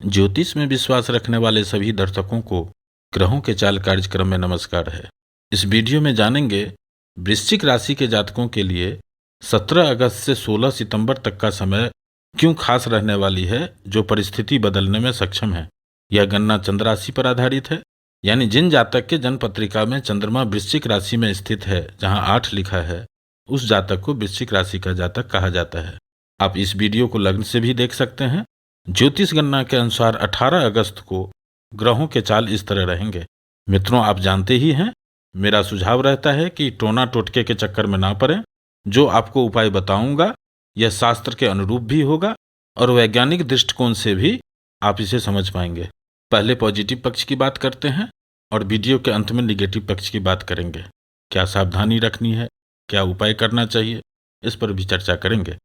ज्योतिष में विश्वास रखने वाले सभी दर्शकों को ग्रहों के चाल कार्यक्रम में नमस्कार है। इस वीडियो में जानेंगे वृश्चिक राशि के जातकों के लिए 17 अगस्त से 16 सितंबर तक का समय क्यों खास रहने वाली है, जो परिस्थिति बदलने में सक्षम है। यह गणना चंद्र राशि पर आधारित है, यानी जिन जातक के जन्म पत्रिका में चंद्रमा वृश्चिक राशि में स्थित है, जहां 8 लिखा है, उस जातक को वृश्चिक राशि का जातक कहा जाता है। आप इस वीडियो को लग्न से भी देख सकते हैं। ज्योतिष गणना के अनुसार 18 अगस्त को ग्रहों के चाल इस तरह रहेंगे। मित्रों, आप जानते ही हैं, मेरा सुझाव रहता है कि टोना टोटके के चक्कर में ना पड़ें। जो आपको उपाय बताऊंगा यह शास्त्र के अनुरूप भी होगा और वैज्ञानिक दृष्टिकोण से भी आप इसे समझ पाएंगे। पहले पॉजिटिव पक्ष की बात करते हैं और वीडियो के अंत में निगेटिव पक्ष की बात करेंगे। क्या सावधानी रखनी है, क्या उपाय करना चाहिए, इस पर भी चर्चा करेंगे।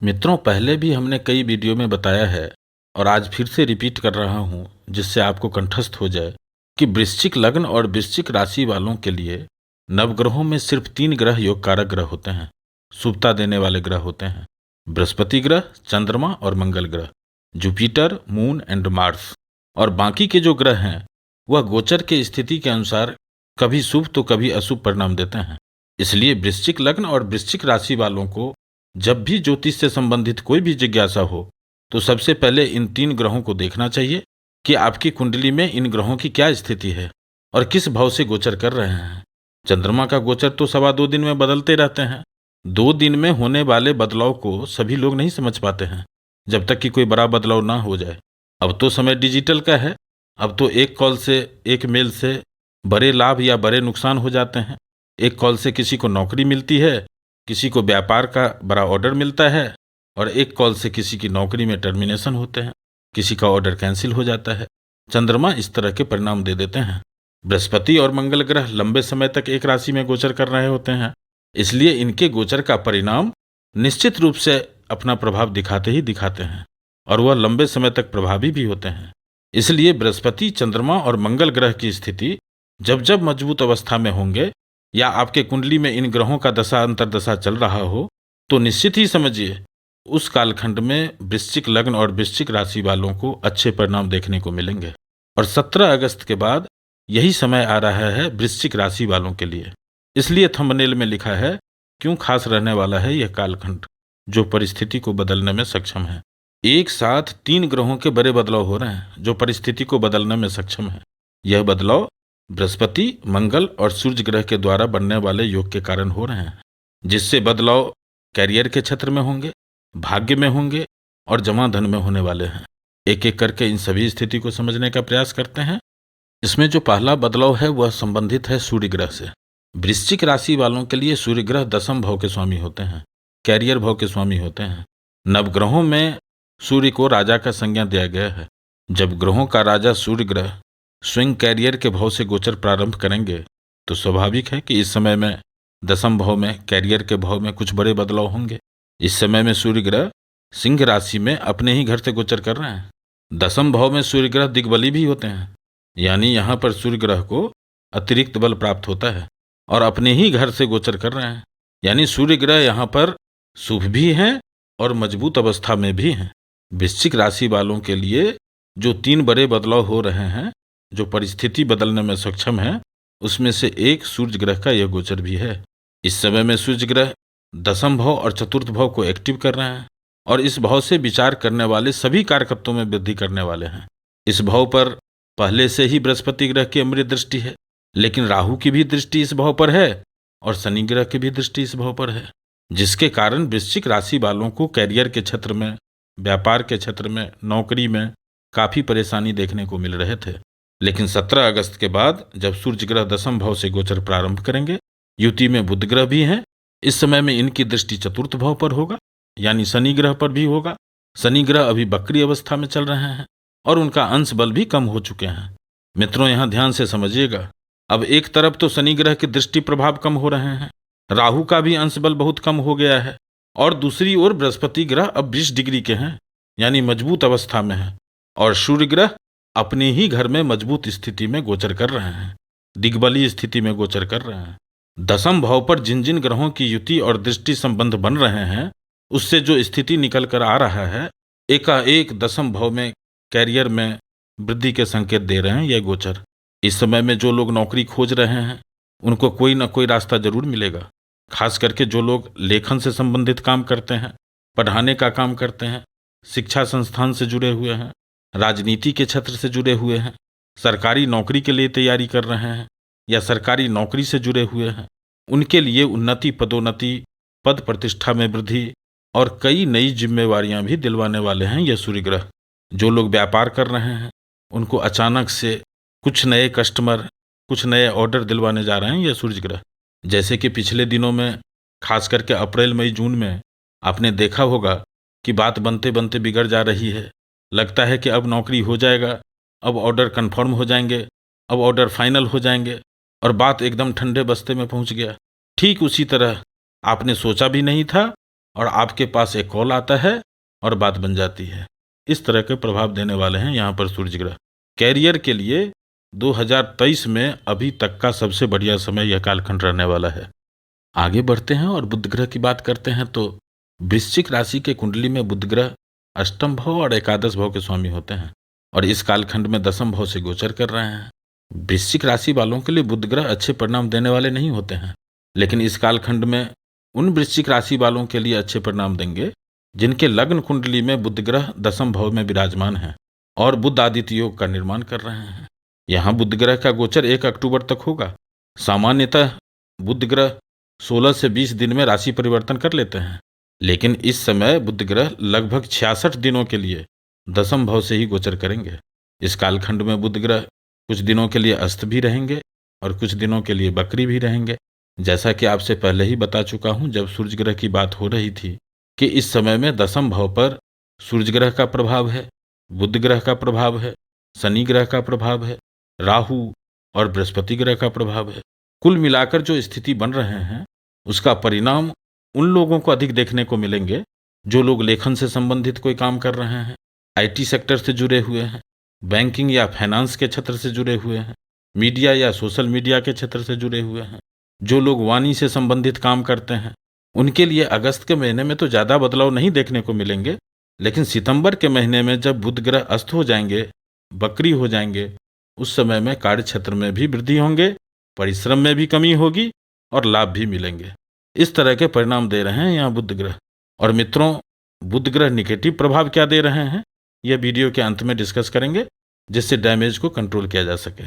मित्रों, पहले भी हमने कई वीडियो में बताया है और आज फिर से रिपीट कर रहा हूं, जिससे आपको कंठस्थ हो जाए कि वृश्चिक लग्न और वृश्चिक राशि वालों के लिए नवग्रहों में सिर्फ 3 ग्रह योग कारक ग्रह होते हैं, शुभता देने वाले ग्रह होते हैं। बृहस्पति ग्रह, चंद्रमा और मंगल ग्रह, जुपिटर, मून एंड मार्स। और बाकी के जो ग्रह हैं वह गोचर के स्थिति के अनुसार कभी शुभ तो कभी अशुभ परिणाम देते हैं। इसलिए वृश्चिक लग्न और वृश्चिक राशि वालों को जब भी ज्योतिष से संबंधित कोई भी जिज्ञासा हो तो सबसे पहले इन 3 ग्रहों को देखना चाहिए कि आपकी कुंडली में इन ग्रहों की क्या स्थिति है और किस भाव से गोचर कर रहे हैं। चंद्रमा का गोचर तो 2.25 दिन में बदलते रहते हैं। 2 दिन में होने वाले बदलाव को सभी लोग नहीं समझ पाते हैं जब तक कि कोई बड़ा बदलाव ना हो जाए। अब तो समय डिजिटल का है। अब तो एक कॉल से, एक मेल से बड़े लाभ या बड़े नुकसान हो जाते हैं। एक कॉल से किसी को नौकरी मिलती है, किसी को व्यापार का बड़ा ऑर्डर मिलता है, और एक कॉल से किसी की नौकरी में टर्मिनेशन होते हैं, किसी का ऑर्डर कैंसिल हो जाता है। चंद्रमा इस तरह के परिणाम दे देते हैं। बृहस्पति और मंगल ग्रह लंबे समय तक एक राशि में गोचर कर रहे होते हैं, इसलिए इनके गोचर का परिणाम निश्चित रूप से अपना प्रभाव दिखाते ही दिखाते हैं और वह लंबे समय तक प्रभावी भी होते हैं। इसलिए बृहस्पति, चंद्रमा और मंगल ग्रह की स्थिति जब जब मजबूत अवस्था में होंगे या आपके कुंडली में इन ग्रहों का दशा अंतर्दशा चल रहा हो, तो निश्चित ही समझिए उस कालखंड में वृश्चिक लग्न और वृश्चिक राशि वालों को अच्छे परिणाम देखने को मिलेंगे। और 17 अगस्त के बाद यही समय आ रहा है वृश्चिक राशि वालों के लिए। इसलिए थंबनेल में लिखा है क्यों खास रहने वाला है यह कालखंड, जो परिस्थिति को बदलने में सक्षम है। एक साथ 3 ग्रहों के बड़े बदलाव हो रहे हैं जो परिस्थिति को बदलने में सक्षम है। यह बदलाव बृहस्पति, मंगल और सूर्य ग्रह के द्वारा बनने वाले योग के कारण हो रहे हैं, जिससे बदलाव कैरियर के क्षेत्र में होंगे, भाग्य में होंगे और जमा धन में होने वाले हैं। एक एक करके इन सभी स्थिति को समझने का प्रयास करते हैं। इसमें जो पहला बदलाव है वह संबंधित है सूर्य ग्रह से। वृश्चिक राशि वालों के लिए सूर्य ग्रह 10वें भाव के स्वामी होते हैं, कैरियर भाव के स्वामी होते हैं। नवग्रहों में सूर्य को राजा का संज्ञा दिया गया है। जब ग्रहों का राजा सूर्य ग्रह स्वयं कैरियर के भाव से गोचर प्रारंभ करेंगे तो स्वाभाविक है कि इस समय में 10वें भाव में, कैरियर के भाव में कुछ बड़े बदलाव होंगे। इस समय में सूर्य ग्रह सिंह राशि में अपने ही घर से गोचर कर रहे हैं। 10वें भाव में सूर्य ग्रह दिग्बली भी होते हैं, यानी यहाँ पर सूर्य ग्रह को अतिरिक्त बल प्राप्त होता है और अपने ही घर से गोचर कर रहे हैं, यानी सूर्य ग्रह यहाँ पर शुभ भी हैं और मजबूत अवस्था में भी हैं। वृश्चिक राशि वालों के लिए जो 3 बड़े बदलाव हो रहे हैं, जो परिस्थिति बदलने में सक्षम है, उसमें से एक सूर्य ग्रह का यह गोचर भी है। इस समय में सूर्य ग्रह 10वें भाव और चतुर्थ भाव को एक्टिव कर रहे हैं और इस भाव से विचार करने वाले सभी कारकत्वों में वृद्धि करने वाले हैं। इस भाव पर पहले से ही बृहस्पति ग्रह की अमृत दृष्टि है, लेकिन राहु की भी दृष्टि इस भाव पर है और शनि ग्रह की भी दृष्टि इस भाव पर है, जिसके कारण वृश्चिक राशि वालों को कैरियर के क्षेत्र में, व्यापार के क्षेत्र में, नौकरी में काफी परेशानी देखने को मिल रहे थे। लेकिन 17 अगस्त के बाद जब सूर्य ग्रह 10वें भाव से गोचर प्रारंभ करेंगे, युति में बुध ग्रह भी हैं। इस समय में इनकी दृष्टि चतुर्थ भाव पर होगा, यानी शनि ग्रह पर भी होगा। शनि ग्रह अभी वक्री अवस्था में चल रहे हैं और उनका अंश बल भी कम हो चुके हैं। मित्रों, यहाँ ध्यान से समझिएगा। अब एक तरफ तो शनि ग्रह के दृष्टि प्रभाव कम हो रहे हैं, राहु का भी अंश बल बहुत कम हो गया है, और दूसरी ओर बृहस्पति ग्रह अब 20 डिग्री के हैं, यानी मजबूत अवस्था में है, और सूर्य ग्रह अपने ही घर में मजबूत स्थिति में गोचर कर रहे हैं, दिग्बली स्थिति में गोचर कर रहे हैं। 10वें भाव पर जिन जिन ग्रहों की युति और दृष्टि संबंध बन रहे हैं, उससे जो स्थिति निकल कर आ रहा है, एकाएक 10वें भाव में कैरियर में वृद्धि के संकेत दे रहे हैं यह गोचर। इस समय में जो लोग नौकरी खोज रहे हैं उनको कोई ना कोई रास्ता जरूर मिलेगा। खास करके जो लोग लेखन से संबंधित काम करते हैं, पढ़ाने का काम करते हैं, शिक्षा संस्थान से जुड़े हुए हैं, राजनीति के क्षेत्र से जुड़े हुए हैं, सरकारी नौकरी के लिए तैयारी कर रहे हैं या सरकारी नौकरी से जुड़े हुए हैं, उनके लिए उन्नति, पदोन्नति, पद प्रतिष्ठा में वृद्धि और कई नई जिम्मेवारियां भी दिलवाने वाले हैं यह सूर्य ग्रह। जो लोग व्यापार कर रहे हैं उनको अचानक से कुछ नए कस्टमर, कुछ नए ऑर्डर दिलवाने जा रहे हैं यह सूर्य ग्रह। जैसे कि पिछले दिनों में, खास करके अप्रैल, मई, जून में आपने देखा होगा कि बात बनते बनते बिगड़ जा रही है। लगता है कि अब नौकरी हो जाएगा, अब ऑर्डर कंफर्म हो जाएंगे, अब ऑर्डर फाइनल हो जाएंगे, और बात एकदम ठंडे बस्ते में पहुंच गया। ठीक उसी तरह आपने सोचा भी नहीं था और आपके पास एक कॉल आता है और बात बन जाती है। इस तरह के प्रभाव देने वाले हैं यहाँ पर सूर्य ग्रह। कैरियर के लिए 2023 में अभी तक का सबसे बढ़िया समय यह कालखंड रहने वाला है। आगे बढ़ते हैं और बुध ग्रह की बात करते हैं तो वृश्चिक राशि के कुंडली में बुध ग्रह अष्टम भाव और एकादश भाव के स्वामी होते हैं और इस कालखंड में दसम भाव से गोचर कर रहे हैं। वृश्चिक राशि वालों के लिए बुध ग्रह अच्छे परिणाम देने वाले नहीं होते हैं, लेकिन इस कालखंड में उन वृश्चिक राशि वालों के लिए अच्छे परिणाम देंगे जिनके लग्न कुंडली में बुध ग्रह दसम भाव में विराजमान है और बुध आदित्य योग का निर्माण कर रहे हैं। यहाँ बुध ग्रह का गोचर 1 अक्टूबर तक होगा। सामान्यतः बुध ग्रह 16 से 20 दिन में राशि परिवर्तन कर लेते हैं, लेकिन इस समय बुध ग्रह लगभग 66 दिनों के लिए दसम भाव से ही गोचर करेंगे। इस कालखंड में बुध ग्रह कुछ दिनों के लिए अस्त भी रहेंगे और कुछ दिनों के लिए बकरी भी रहेंगे। जैसा कि आपसे पहले ही बता चुका हूं जब सूर्य ग्रह की बात हो रही थी कि इस समय में दसम भाव पर सूर्य ग्रह का प्रभाव है, बुध ग्रह का प्रभाव है, शनि ग्रह का प्रभाव है, राहु और बृहस्पति ग्रह का प्रभाव है। कुल मिलाकर जो स्थिति बन रहे हैं उसका परिणाम उन लोगों को अधिक देखने को मिलेंगे जो लोग लेखन से संबंधित कोई काम कर रहे हैं, आईटी सेक्टर से जुड़े हुए हैं, बैंकिंग या फाइनेंस के क्षेत्र से जुड़े हुए हैं, मीडिया या सोशल मीडिया के क्षेत्र से जुड़े हुए हैं, जो लोग वाणी से संबंधित काम करते हैं। उनके लिए अगस्त के महीने में तो ज़्यादा बदलाव नहीं देखने को मिलेंगे, लेकिन सितंबर के महीने में जब बुध ग्रह अस्त हो जाएंगे, बकरी हो जाएंगे, उस समय में कार्य क्षेत्र में भी वृद्धि होंगे, परिश्रम में भी कमी होगी और लाभ भी मिलेंगे। इस तरह के परिणाम दे रहे हैं यहाँ बुध ग्रह। और मित्रों, बुध ग्रह निगेटिव प्रभाव क्या दे रहे हैं यह वीडियो के अंत में डिस्कस करेंगे, जिससे डैमेज को कंट्रोल किया जा सके।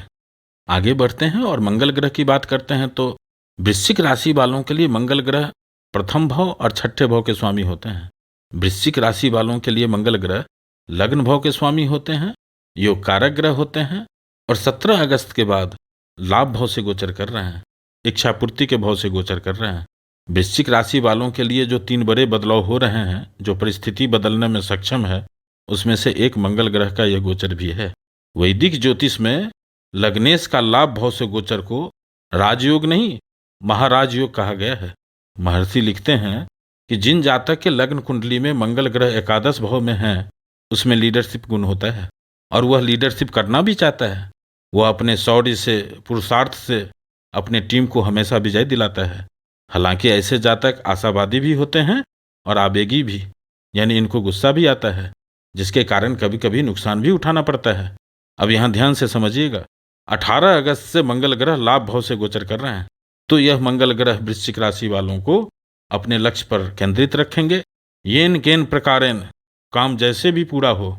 आगे बढ़ते हैं और मंगल ग्रह की बात करते हैं तो वृश्चिक राशि वालों के लिए मंगल ग्रह प्रथम भाव और छठे भाव के स्वामी होते हैं। वृश्चिक राशि वालों के लिए मंगल ग्रह लग्न भाव के स्वामी होते हैं, योग कारक ग्रह होते हैं और 17 अगस्त के बाद लाभ भाव से गोचर कर रहे हैं, इच्छा पूर्ति के भाव से गोचर कर रहे हैं। वृश्चिक राशि वालों के लिए जो 3 बड़े बदलाव हो रहे हैं, जो परिस्थिति बदलने में सक्षम है, उसमें से एक मंगल ग्रह का यह गोचर भी है। वैदिक ज्योतिष में लग्नेश का लाभ भाव से गोचर को राजयोग नहीं, महाराज योग कहा गया है। महर्षि लिखते हैं कि जिन जातक के लग्न कुंडली में मंगल ग्रह एकादश भाव में है, उसमें लीडरशिप गुण होता है और वह लीडरशिप करना भी चाहता है। वह अपने शौर्य से, पुरुषार्थ से अपने टीम को हमेशा विजय दिलाता है। हालांकि ऐसे जातक आशावादी भी होते हैं और आवेगी भी, यानी इनको गुस्सा भी आता है, जिसके कारण कभी कभी नुकसान भी उठाना पड़ता है। अब यहाँ ध्यान से समझिएगा, 18 अगस्त से मंगल ग्रह लाभ भाव से गोचर कर रहे हैं, तो यह मंगल ग्रह वृश्चिक राशि वालों को अपने लक्ष्य पर केंद्रित रखेंगे। येन केन प्रकारेण काम जैसे भी पूरा हो,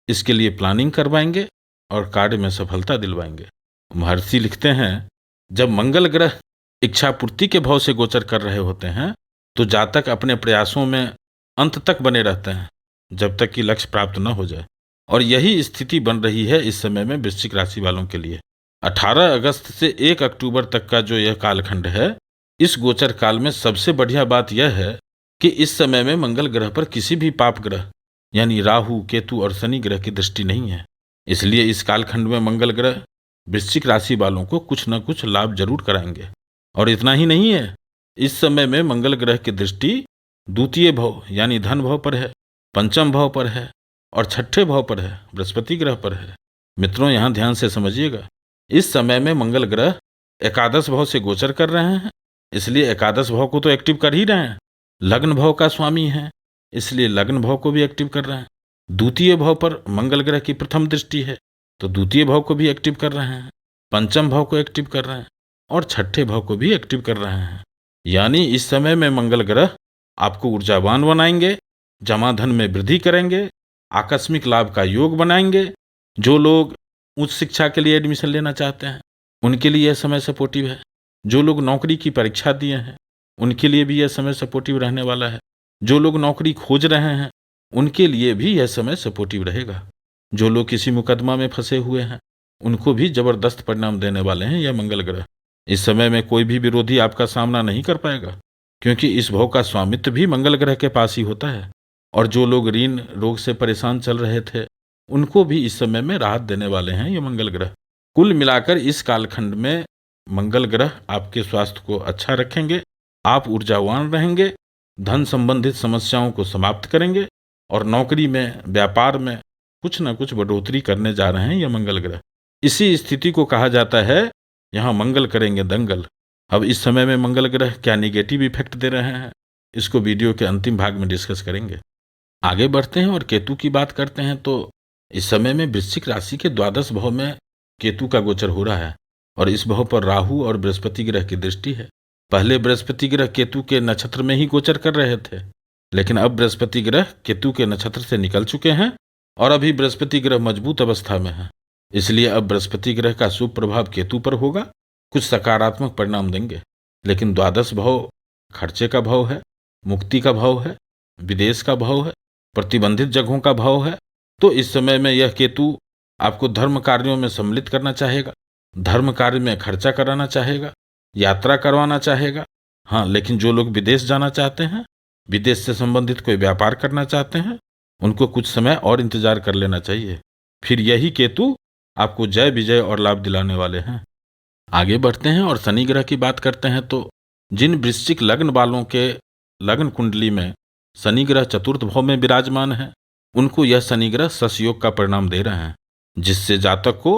इसके लिए प्लानिंग करवाएंगे और कार्य में सफलता दिलवाएंगे। महर्षि लिखते हैं, जब मंगल ग्रह इच्छा पूर्ति के भाव से गोचर कर रहे होते हैं तो जातक अपने प्रयासों में अंत तक बने रहते हैं जब तक कि लक्ष्य प्राप्त न हो जाए, और यही स्थिति बन रही है इस समय में वृश्चिक राशि वालों के लिए। 18 अगस्त से 1 अक्टूबर तक का जो यह कालखंड है, इस गोचर काल में सबसे बढ़िया बात यह है कि इस समय में मंगल ग्रह पर किसी भी पाप ग्रह यानी राहु, केतु और शनि ग्रह की दृष्टि नहीं है। इसलिए इस कालखंड में मंगल ग्रह वृश्चिक राशि वालों को कुछ न कुछ लाभ जरूर कराएंगे। और इतना ही नहीं है, इस समय में मंगल ग्रह की दृष्टि द्वितीय भाव यानी धन भाव पर है, पंचम भाव पर है और छठे भाव पर है, बृहस्पति ग्रह पर है। मित्रों, यहाँ ध्यान से समझिएगा, इस समय में मंगल ग्रह एकादश भाव से गोचर कर रहे हैं, इसलिए एकादश भाव को तो एक्टिव कर ही रहे हैं। लग्न भाव का स्वामी है, इसलिए लग्न भाव को भी एक्टिव कर रहे हैं। द्वितीय भाव पर मंगल ग्रह की प्रथम दृष्टि है, तो द्वितीय भाव को भी एक्टिव कर रहे हैं, पंचम भाव को एक्टिव कर रहे हैं और छठे भाव को भी एक्टिव कर रहे हैं। यानी इस समय में मंगल ग्रह आपको ऊर्जावान बनाएंगे, जमा धन में वृद्धि करेंगे, आकस्मिक लाभ का योग बनाएंगे। जो लोग उच्च शिक्षा के लिए एडमिशन लेना चाहते हैं उनके लिए यह समय सपोर्टिव है। जो लोग नौकरी की परीक्षा दिए हैं उनके लिए भी यह समय सपोर्टिव रहने वाला है। जो लोग नौकरी खोज रहे हैं उनके लिए भी यह समय सपोर्टिव रहेगा। जो लोग किसी मुकदमा में फंसे हुए हैं उनको भी जबरदस्त परिणाम देने वाले हैं यह मंगल ग्रह। इस समय में कोई भी विरोधी आपका सामना नहीं कर पाएगा, क्योंकि इस भाव का स्वामित्व भी मंगल ग्रह के पास ही होता है। और जो लोग ऋण रोग से परेशान चल रहे थे उनको भी इस समय में राहत देने वाले हैं ये मंगल ग्रह। कुल मिलाकर इस कालखंड में मंगल ग्रह आपके स्वास्थ्य को अच्छा रखेंगे, आप ऊर्जावान रहेंगे, धन संबंधित समस्याओं को समाप्त करेंगे और नौकरी में, व्यापार में कुछ न कुछ बढ़ोतरी करने जा रहे हैं ये मंगल ग्रह। इसी स्थिति को कहा जाता है यहाँ मंगल करेंगे दंगल। अब इस समय में मंगल ग्रह क्या निगेटिव इफेक्ट दे रहे हैं, इसको वीडियो के अंतिम भाग में डिस्कस करेंगे। आगे बढ़ते हैं और केतु की बात करते हैं। तो इस समय में वृश्चिक राशि के द्वादश भाव में केतु का गोचर हो रहा है और इस भाव पर राहु और बृहस्पति ग्रह की दृष्टि है। पहले बृहस्पति ग्रह केतु के नक्षत्र में ही गोचर कर रहे थे, लेकिन अब बृहस्पति ग्रह केतु के नक्षत्र से निकल चुके हैं और अभी बृहस्पति ग्रह मजबूत अवस्था में है। इसलिए अब बृहस्पति ग्रह का शुभ प्रभाव केतु पर होगा, कुछ सकारात्मक परिणाम देंगे। लेकिन द्वादश भाव खर्चे का भाव है, मुक्ति का भाव है, विदेश का भाव है, प्रतिबंधित जगहों का भाव है। तो इस समय में यह केतु आपको धर्म कार्यों में सम्मिलित करना चाहेगा, धर्म कार्य में खर्चा कराना चाहेगा, यात्रा करवाना चाहेगा। हाँ, लेकिन जो लोग विदेश जाना चाहते हैं, विदेश से संबंधित कोई व्यापार करना चाहते हैं, उनको कुछ समय और इंतजार कर लेना चाहिए। फिर यही केतु आपको जय विजय और लाभ दिलाने वाले हैं। आगे बढ़ते हैं और शनि ग्रह की बात करते हैं। तो जिन वृश्चिक लग्न वालों के लग्न कुंडली में शनि ग्रह चतुर्थ भाव में विराजमान है उनको यह शनि ग्रह शश योग का परिणाम दे रहे हैं, जिससे जातक को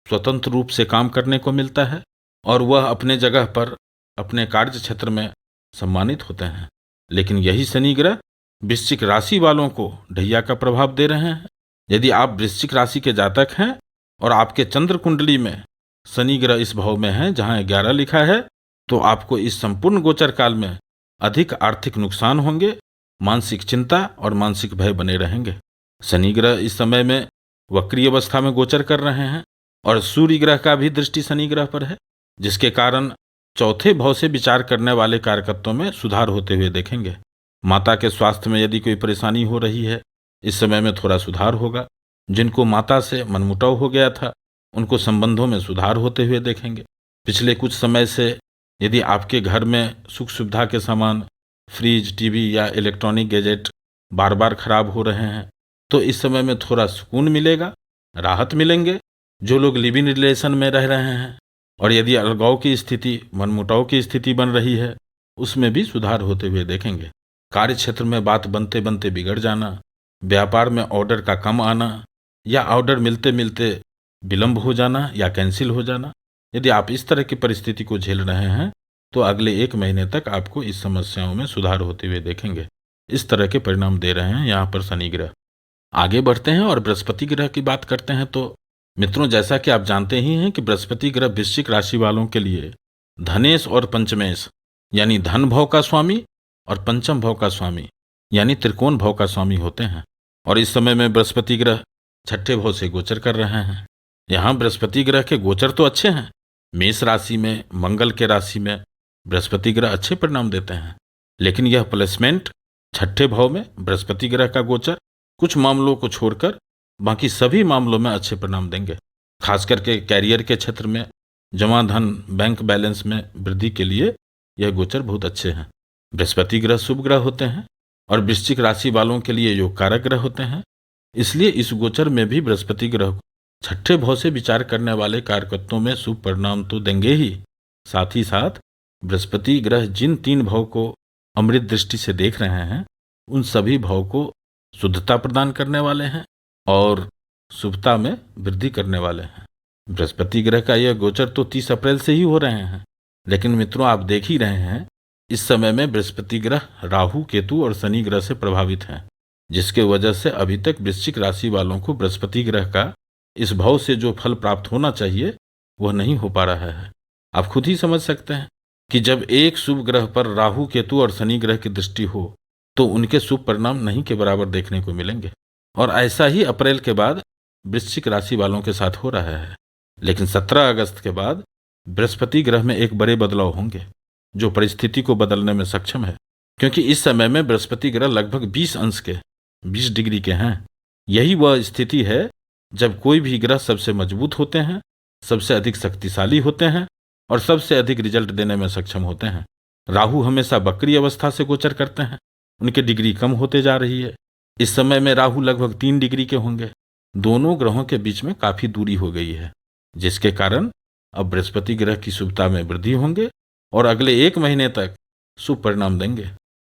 स्वतंत्र रूप से काम करने को मिलता है और वह अपने जगह पर अपने कार्य क्षेत्र में सम्मानित होते हैं। लेकिन यही शनि ग्रह वृश्चिक राशि वालों को ढैया का प्रभाव दे रहे हैं। यदि आप वृश्चिक राशि के जातक हैं और आपके चंद्र कुंडली में शनि ग्रह इस भाव में है जहां 11 लिखा है, तो आपको इस संपूर्ण गोचर काल में अधिक आर्थिक नुकसान होंगे, मानसिक चिंता और मानसिक भय बने रहेंगे। शनि ग्रह इस समय में वक्री अवस्था में गोचर कर रहे हैं और सूर्य ग्रह का भी दृष्टि शनि ग्रह पर है, जिसके कारण चौथे भाव से विचार करने वाले कार्यकर्ताओं में सुधार होते हुए देखेंगे। माता के स्वास्थ्य में यदि कोई परेशानी हो रही है, इस समय में थोड़ा सुधार होगा। जिनको माता से मनमुटाव हो गया था उनको संबंधों में सुधार होते हुए देखेंगे। पिछले कुछ समय से यदि आपके घर में सुख सुविधा के सामान, फ्रिज, टीवी या इलेक्ट्रॉनिक गैजेट बार बार खराब हो रहे हैं, तो इस समय में थोड़ा सुकून मिलेगा, राहत मिलेंगे। जो लोग लिव इन रिलेशन में रह रहे हैं और यदि अलगाव की स्थिति, मनमुटाव की स्थिति बन रही है, उसमें भी सुधार होते हुए देखेंगे। कार्य क्षेत्र में बात बनते बनते बिगड़ जाना, व्यापार में ऑर्डर का कम आना या ऑर्डर मिलते मिलते विलंब हो जाना या कैंसिल हो जाना, यदि आप इस तरह की परिस्थिति को झेल रहे हैं तो अगले 1 महीने तक आपको इस समस्याओं में सुधार होते हुए देखेंगे। इस तरह के परिणाम दे रहे हैं यहाँ पर शनि ग्रह। आगे बढ़ते हैं और बृहस्पति ग्रह की बात करते हैं। तो मित्रों, जैसा कि आप जानते ही हैं कि बृहस्पति ग्रह वृश्चिक राशि वालों के लिए धनेश और पंचमेश यानी धन भाव का स्वामी और पंचम भाव का स्वामी यानी त्रिकोण भाव का स्वामी होते हैं। और इस समय में बृहस्पति ग्रह छठे भाव से गोचर कर रहे हैं। यहाँ बृहस्पति ग्रह के गोचर तो अच्छे हैं, मेष राशि में मंगल के राशि में बृहस्पति ग्रह अच्छे परिणाम देते हैं, लेकिन यह प्लेसमेंट छठे भाव में बृहस्पति ग्रह का गोचर कुछ मामलों को छोड़कर बाकी सभी मामलों में अच्छे परिणाम देंगे। खास करके कैरियर के क्षेत्र में, जमा धन, बैंक बैलेंस में वृद्धि के लिए यह गोचर बहुत अच्छे हैं। बृहस्पति ग्रह शुभ ग्रह होते हैं और वृश्चिक राशि वालों के लिए योग कारक ग्रह होते हैं। इसलिए इस गोचर में भी बृहस्पति ग्रह छठे भाव से विचार करने वाले कार्यकर्ताओं में शुभ परिणाम तो देंगे ही, साथ ही साथ बृहस्पति ग्रह जिन 3 भाव को अमृत दृष्टि से देख रहे हैं उन सभी भाव को शुद्धता प्रदान करने वाले हैं और शुभता में वृद्धि करने वाले हैं। बृहस्पति ग्रह का यह गोचर तो 30 अप्रैल से ही हो रहे हैं, लेकिन मित्रों आप देख ही रहे हैं इस समय में बृहस्पति ग्रह राहु, केतु और शनि ग्रह से प्रभावित हैं, जिसके वजह से अभी तक वृश्चिक राशि वालों को बृहस्पति ग्रह का इस भाव से जो फल प्राप्त होना चाहिए वह नहीं हो पा रहा है। आप खुद ही समझ सकते हैं कि जब एक शुभ ग्रह पर राहु केतु और शनि ग्रह की दृष्टि हो तो उनके शुभ परिणाम नहीं के बराबर देखने को मिलेंगे। और ऐसा ही अप्रैल के बाद वृश्चिक राशि वालों के साथ हो रहा है। लेकिन 17 अगस्त के बाद बृहस्पति ग्रह में एक बड़े बदलाव होंगे जो परिस्थिति को बदलने में सक्षम है, क्योंकि इस समय में बृहस्पति ग्रह लगभग 20 अंश के 20 डिग्री के हैं। यही वह स्थिति है जब कोई भी ग्रह सबसे मजबूत होते हैं, सबसे अधिक शक्तिशाली होते हैं और सबसे अधिक रिजल्ट देने में सक्षम होते हैं। राहु हमेशा वक्री अवस्था से गोचर करते हैं, उनकी डिग्री कम होते जा रही है। इस समय में राहु लगभग 3 डिग्री के होंगे। दोनों ग्रहों के बीच में काफी दूरी हो गई है, जिसके कारण अब बृहस्पति ग्रह की शुभता में वृद्धि होंगे और अगले 1 महीने तक शुभ परिणाम देंगे।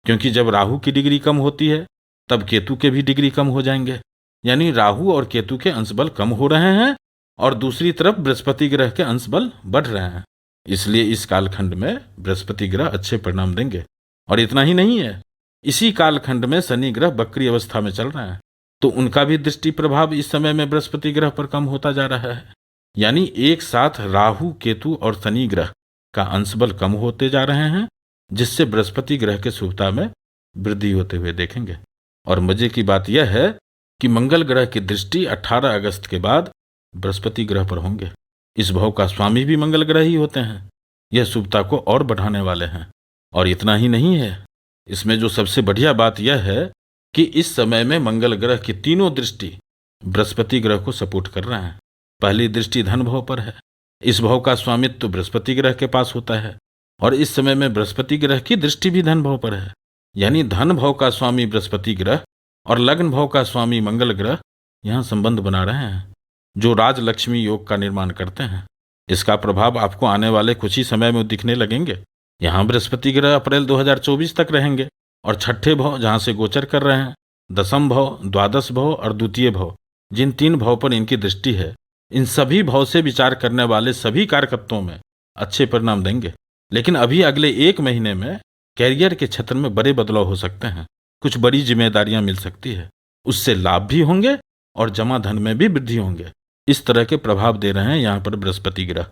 क्योंकि जब राहु की डिग्री कम होती है तब केतु के भी डिग्री कम हो जाएंगे, यानी राहु और केतु के अंश बल कम हो रहे हैं और दूसरी तरफ बृहस्पति ग्रह के अंश बल बढ़ रहे हैं। इसलिए इस कालखंड में बृहस्पति ग्रह अच्छे परिणाम देंगे। और इतना ही नहीं है, इसी कालखंड में शनि ग्रह वक्री अवस्था में चल रहे हैं, तो उनका भी दृष्टि प्रभाव इस समय में बृहस्पति ग्रह पर कम होता जा रहा है। यानी एक साथ राहु केतु और शनि ग्रह का अंश बल कम होते जा रहे हैं, जिससे बृहस्पति ग्रह के शुभता में वृद्धि होते हुए देखेंगे। और मजे की बात यह है कि मंगल ग्रह की दृष्टि 18 अगस्त के बाद बृहस्पति ग्रह पर होंगे। इस भाव का स्वामी भी मंगल ग्रह ही होते हैं। यह शुभता को और बढ़ाने वाले हैं। और इतना ही नहीं है, इसमें जो सबसे बढ़िया बात यह है कि इस समय में मंगल ग्रह की तीनों दृष्टि बृहस्पति ग्रह को सपोर्ट कर रहे हैं। पहली दृष्टि धन भाव पर है। इस भाव का स्वामित्व बृहस्पति ग्रह के पास होता है और इस समय में बृहस्पति ग्रह की दृष्टि भी धन भाव पर है। यानी धन भाव का स्वामी बृहस्पति ग्रह और लग्न भाव का स्वामी मंगल ग्रह यहाँ संबंध बना रहे हैं, जो राजलक्ष्मी योग का निर्माण करते हैं। इसका प्रभाव आपको आने वाले कुछ ही समय में दिखने लगेंगे। यहाँ बृहस्पति ग्रह अप्रैल 2024 तक रहेंगे और छठे भाव जहाँ से गोचर कर रहे हैं, दशम भाव, द्वादश भाव और द्वितीय भाव, जिन 3 भाव पर इनकी दृष्टि है, इन सभी भाव से विचार करने वाले सभी कारकत्वों में अच्छे परिणाम देंगे। लेकिन अभी अगले 1 महीने में कैरियर के क्षेत्र में बड़े बदलाव हो सकते हैं। कुछ बड़ी जिम्मेदारियां मिल सकती है, उससे लाभ भी होंगे और जमा धन में भी वृद्धि होंगे। इस तरह के प्रभाव दे रहे हैं यहाँ पर बृहस्पति ग्रह।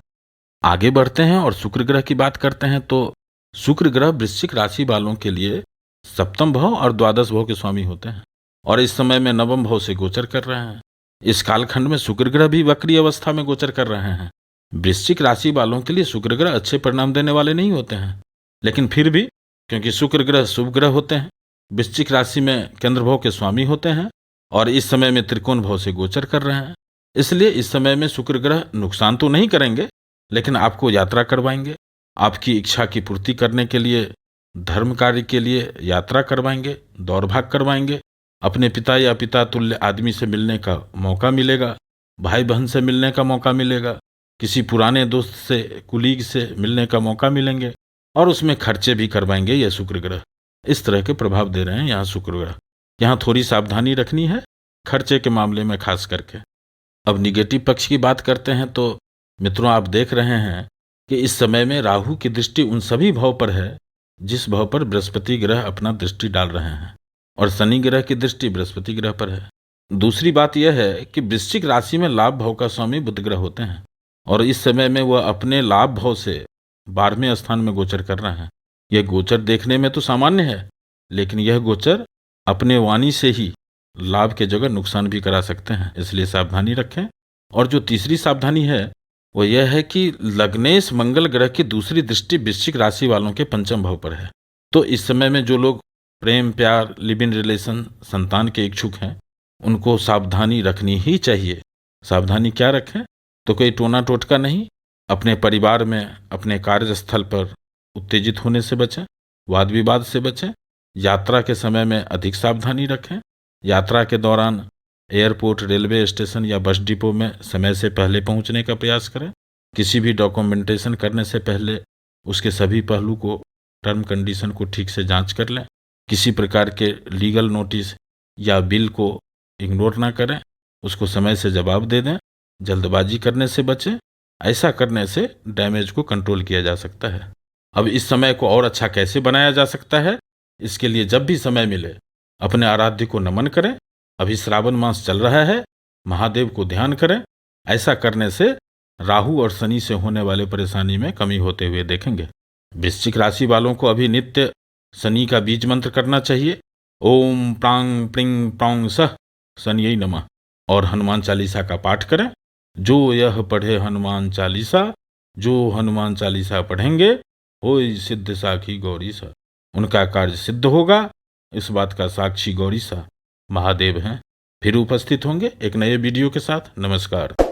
आगे बढ़ते हैं और शुक्र ग्रह की बात करते हैं। तो शुक्र ग्रह वृश्चिक राशि वालों के लिए सप्तम भाव और द्वादश भाव के स्वामी होते हैं और इस समय में नवम भाव से गोचर कर रहे हैं। इस कालखंड में शुक्र ग्रह भी वक्री अवस्था में गोचर कर रहे हैं। वृश्चिक राशि वालों के लिए शुक्र ग्रह अच्छे परिणाम देने वाले नहीं होते हैं, लेकिन फिर भी क्योंकि शुक्र ग्रह शुभ ग्रह होते हैं, वृश्चिक राशि में केंद्र भाव के स्वामी होते हैं और इस समय में त्रिकोण भाव से गोचर कर रहे हैं, इसलिए इस समय में शुक्र ग्रह नुकसान तो नहीं करेंगे, लेकिन आपको यात्रा करवाएंगे। आपकी इच्छा की पूर्ति करने के लिए, धर्म कार्य के लिए यात्रा करवाएंगे, दौड़ भाग करवाएंगे। अपने पिता या पिता तुल्य आदमी से मिलने का मौका मिलेगा, भाई बहन से मिलने का मौका मिलेगा, किसी पुराने दोस्त से, कुलीग से मिलने का मौका मिलेंगे और उसमें खर्चे भी करवाएंगे यह शुक्र ग्रह। इस तरह के प्रभाव दे रहे हैं यहाँ शुक्र ग्रह। यहाँ थोड़ी सावधानी रखनी है खर्चे के मामले में खास करके। अब निगेटिव पक्ष की बात करते हैं तो मित्रों, आप देख रहे हैं कि इस समय में राहु की दृष्टि उन सभी भाव पर है जिस भाव पर बृहस्पति ग्रह अपना दृष्टि डाल रहे हैं और शनि ग्रह की दृष्टि बृहस्पति ग्रह पर है। दूसरी बात यह है कि वृश्चिक राशि में लाभ भाव का स्वामी बुध ग्रह होते हैं और इस समय में वह अपने लाभ भाव से 12वें स्थान में गोचर कर रहे हैं। यह गोचर देखने में तो सामान्य है, लेकिन यह गोचर अपने वाणी से ही लाभ के जगह नुकसान भी करा सकते हैं, इसलिए सावधानी रखें। और जो तीसरी सावधानी है वो यह है कि लग्नेश मंगल ग्रह की दूसरी दृष्टि वृश्चिक राशि वालों के पंचम भाव पर है। तो इस समय में जो लोग प्रेम, प्यार, लिव इन रिलेशन, संतान के इच्छुक हैं, उनको सावधानी रखनी ही चाहिए। सावधानी क्या रखें? तो कोई टोना टोटका नहीं, अपने परिवार में, अपने कार्यस्थल पर उत्तेजित होने से बचें, वाद विवाद से बचें, यात्रा के समय में अधिक सावधानी रखें। यात्रा के दौरान एयरपोर्ट, रेलवे स्टेशन या बस डिपो में समय से पहले पहुंचने का प्रयास करें। किसी भी डॉक्यूमेंटेशन करने से पहले उसके सभी पहलू को, टर्म कंडीशन को ठीक से जांच कर लें। किसी प्रकार के लीगल नोटिस या बिल को इग्नोर ना करें, उसको समय से जवाब दे दें। जल्दबाजी करने से बचें, ऐसा करने से डैमेज को कंट्रोल किया जा सकता है। अब इस समय को और अच्छा कैसे बनाया जा सकता है, इसके लिए जब भी समय मिले अपने आराध्य को नमन करें। अभी श्रावण मास चल रहा है, महादेव को ध्यान करें। ऐसा करने से राहु और शनि से होने वाले परेशानी में कमी होते हुए देखेंगे। वृश्चिक राशि वालों को अभी नित्य शनि का बीज मंत्र करना चाहिए। ओम प्रांग प्रिंग प्रौंग सह शनियै नमः और हनुमान चालीसा का पाठ करें। जो यह पढ़े हनुमान चालीसा, जो हनुमान चालीसा पढ़ेंगे होय सिद्ध साखी गौरी सा, उनका कार्य सिद्ध होगा। इस बात का साक्षी गौरी सा महादेव हैं। फिर उपस्थित होंगे एक नए वीडियो के साथ। नमस्कार।